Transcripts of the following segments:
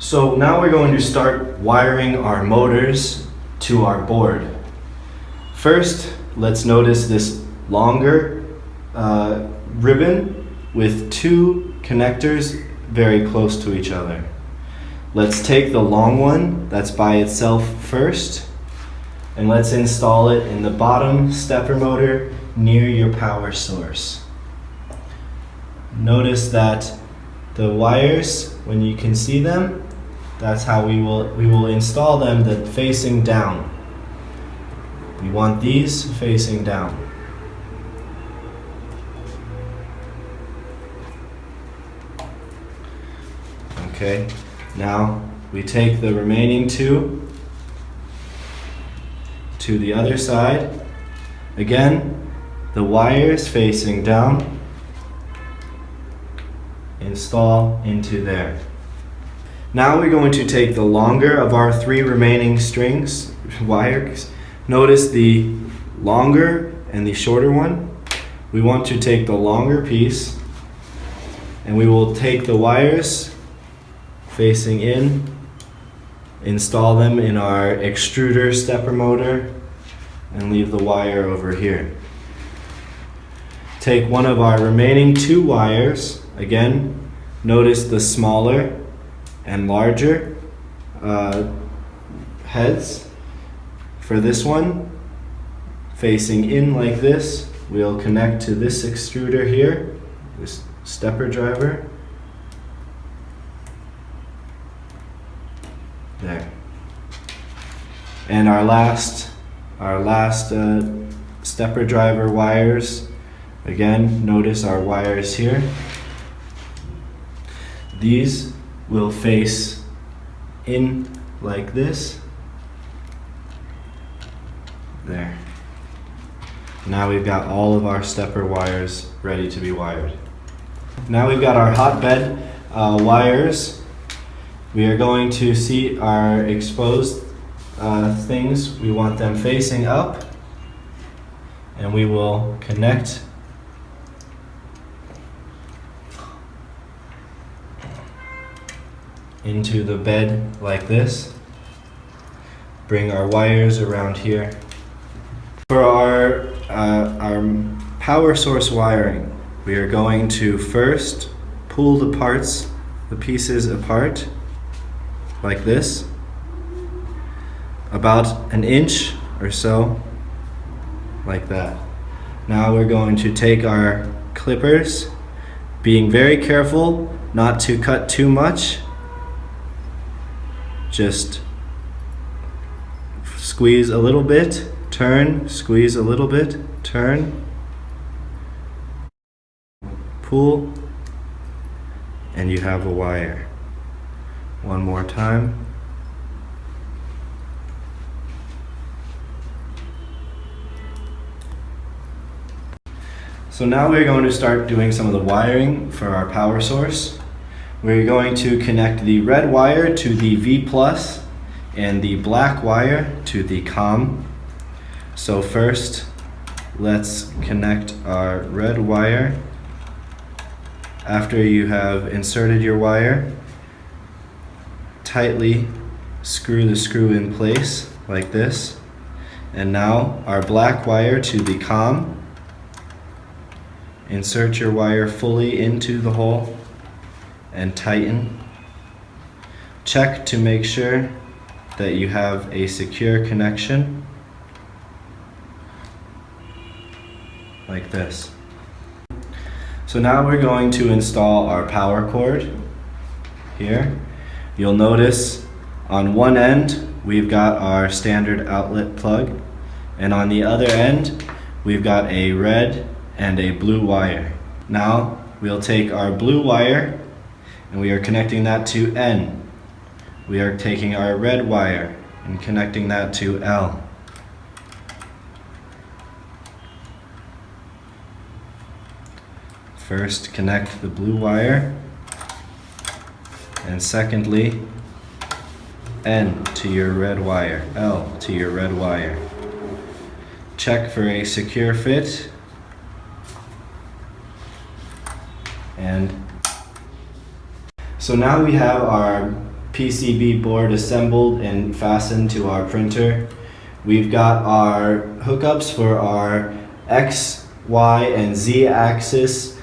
So now we're going to start wiring our motors to our board. First, let's notice this longer ribbon with two connectors very close to each other. Let's take the long one that's by itself first, and let's install it in the bottom stepper motor near your power source. Notice that the wires, when you can see them, that's how we will install them, that facing down. We want these facing down. Okay, now we take the remaining two to the other side. Again, the wires facing down. Install into there. Now we're going to take the longer of our three remaining wires. Notice the longer and the shorter one. We want to take the longer piece, and we will take the wires facing in, install them in our extruder stepper motor, and leave the wire over here. Take one of our remaining two wires. Again, notice the smaller and larger heads. For this one, facing in like this, we'll connect to this extruder here, this stepper driver. There. And our last stepper driver wires. Again, notice our wires here. These will face in like this. There. Now we've got all of our stepper wires ready to be wired. Now we've got our hotbed wires. We are going to see our exposed things. We want them facing up, and we will connect into the bed like this. Bring our wires around here. For our power source wiring, we are going to first pull the pieces apart like this, about an inch or so, like that. Now we're going to take our clippers, being very careful not to cut too much. Just squeeze a little bit, turn, squeeze a little bit, turn, pull, and you have a wire. One more time. So now we're going to start doing some of the wiring for our power source. We're going to connect the red wire to the V+ and the black wire to the COM. So first, let's connect our red wire. After you have inserted your wire, tightly screw the screw in place like this. And now our black wire to the COM. Insert your wire fully into the hole and tighten. Check to make sure that you have a secure connection like this. So now we're going to install our power cord here. You'll notice on one end we've got our standard outlet plug, and on the other end we've got a red and a blue wire. Now we'll take our blue wire and we are connecting that to N. We are taking our red wire and connecting that to L. First, connect the blue wire, and secondly, N to your red wire, L to your red wire. Check for a secure fit, and so now we have our PCB board assembled and fastened to our printer. We've got our hookups for our X, Y, and Z axis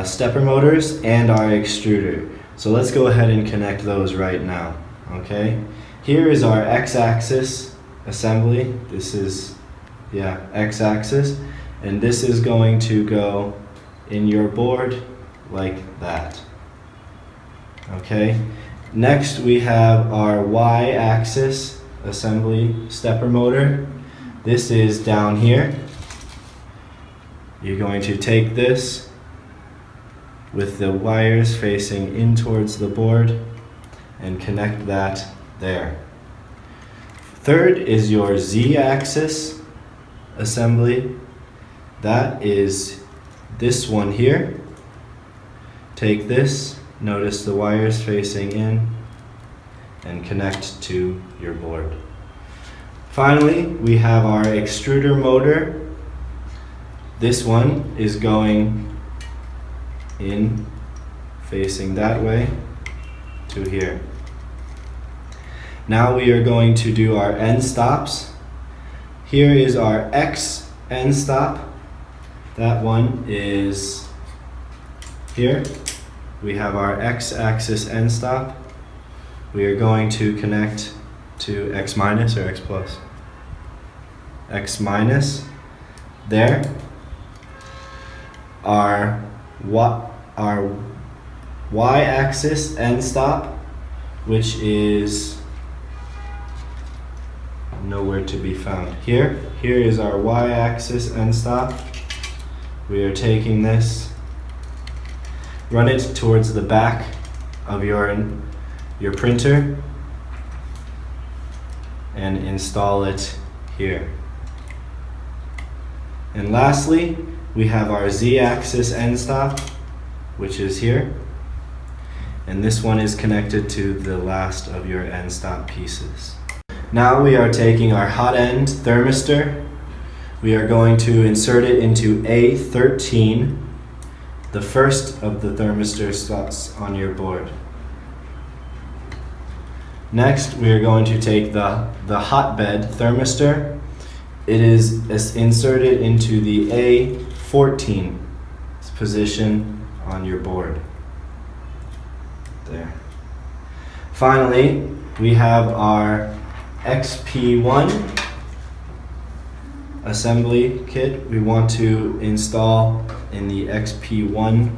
stepper motors and our extruder. So let's go ahead and connect those right now, okay? Here is our X axis assembly. This is, X axis. And this is going to go in your board like that, okay? Next we have our Y axis assembly stepper motor. This is down here. You're going to take this with the wires facing in towards the board and connect that there. Third is your Z axis assembly. That is this one here. Take this, notice the wires facing in, and connect to your board. Finally, we have our extruder motor. This one is going in, facing that way to here. Now we are going to do our end stops. Here is our X end stop. That one is here. We have our X axis end stop. We are going to connect to X minus or X plus. X minus. There. Our Y axis end stop, which is nowhere to be found. Here is our Y axis end stop. We are taking this, run it towards the back of your printer and install it here. And lastly, we have our Z axis end stop, which is here. And this one is connected to the last of your end stop pieces. Now we are taking our hot end thermistor. We are going to insert it into A13, the first of the thermistor slots on your board. Next, we are going to take the hotbed thermistor. It is inserted into the A14 position on your board. There. Finally, we have our XP1 assembly kit. We want to install in the XP1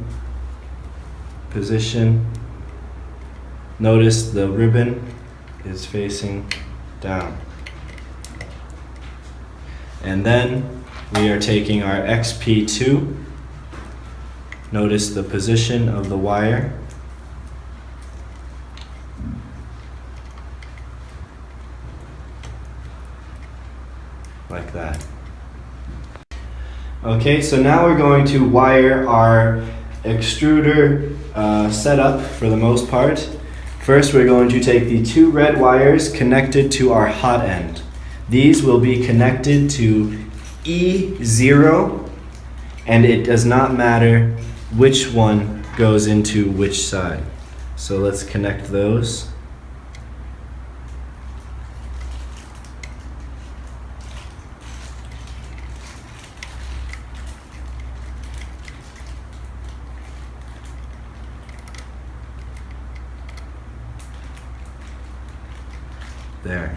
position. Notice the ribbon is facing down. And then we are taking our XP2. Notice the position of the wire. Like that. Okay, so now we're going to wire our extruder setup for the most part. First, we're going to take the two red wires connected to our hot end. These will be connected to E0, and it does not matter which one goes into which side. So let's connect those. There.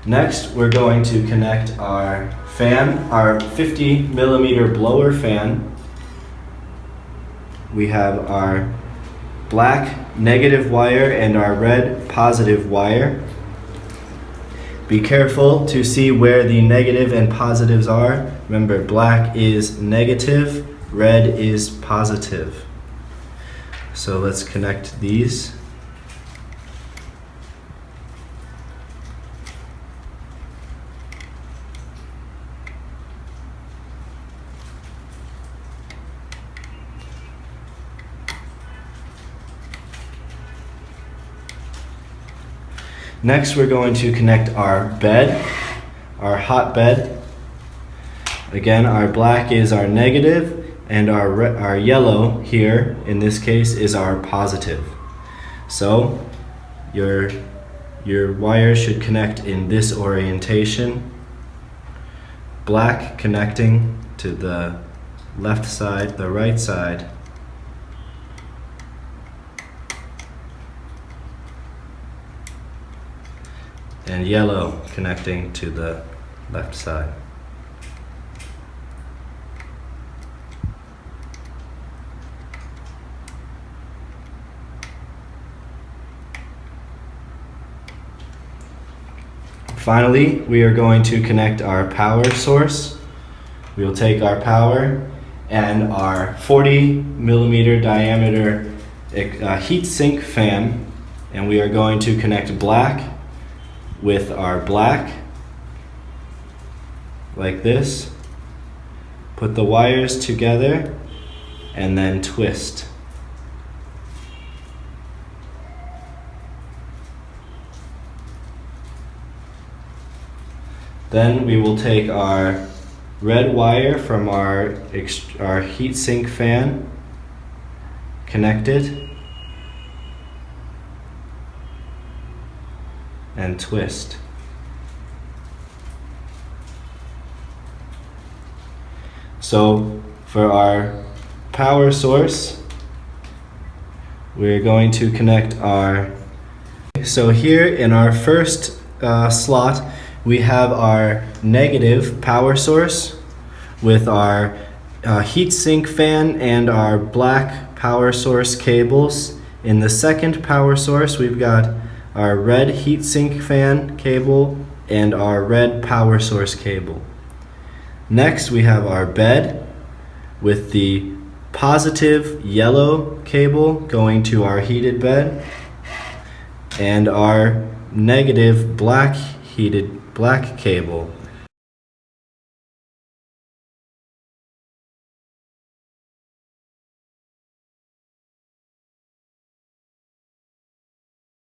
Next, we're going to connect our fan, our 50 millimeter blower fan. We have our black negative wire and our red positive wire. Be careful to see where the negative and positives are. Remember, black is negative, red is positive. So let's connect these. Next, we're going to connect our bed, our hot bed. Again, our black is our negative, and our yellow here, in this case, is our positive. So, your wires should connect in this orientation. Black connecting to the left side, the right side. And yellow connecting to the left side. Finally, we are going to connect our power source. We will take our power and our 40 millimeter diameter heat sink fan, and we are going to connect black with our black, like this. Put the wires together and then twist. Then we will take our red wire from our heat sink fan, connect it, and twist. So for our power source, we're going to connect our, so here in our first slot, we have our negative power source with our heat sink fan and our black power source cables. In the second power source, we've got our red heat sink fan cable and our red power source cable. Next, we have our bed with the positive yellow cable going to our heated bed and our negative black cable